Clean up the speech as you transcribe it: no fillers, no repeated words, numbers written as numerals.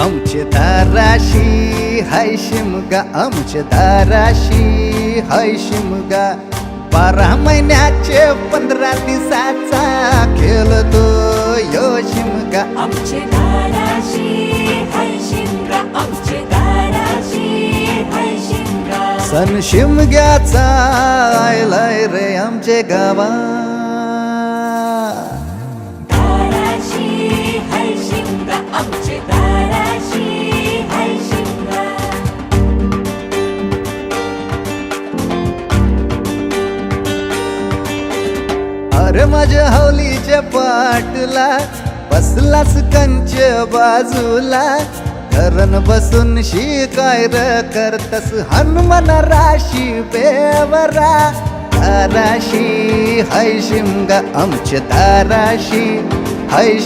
आमचे दाराशी हाय शिमगा, आमचे दाराशी हाय शिमगा. 12 महिन्याचे 15 दिवसाचा खेळतो यो शिमगा. आमचे दाराशी हाय शिमगा, आमचे दाराशी हाय शिमगा. सण शिमग्याचा आयलाय रे आमचे गावा. दाराशी हाय शिमगा, आमचे दाराशी हाय शिमगा. अरे माझ्या हौलीच्या पाटला बसलास कंच बाजूला. धरण बसून शिकाय र करतस हनुमान राशी बेवरा. दाराशी हाय शिमगा, आमच्या दाराशी हाय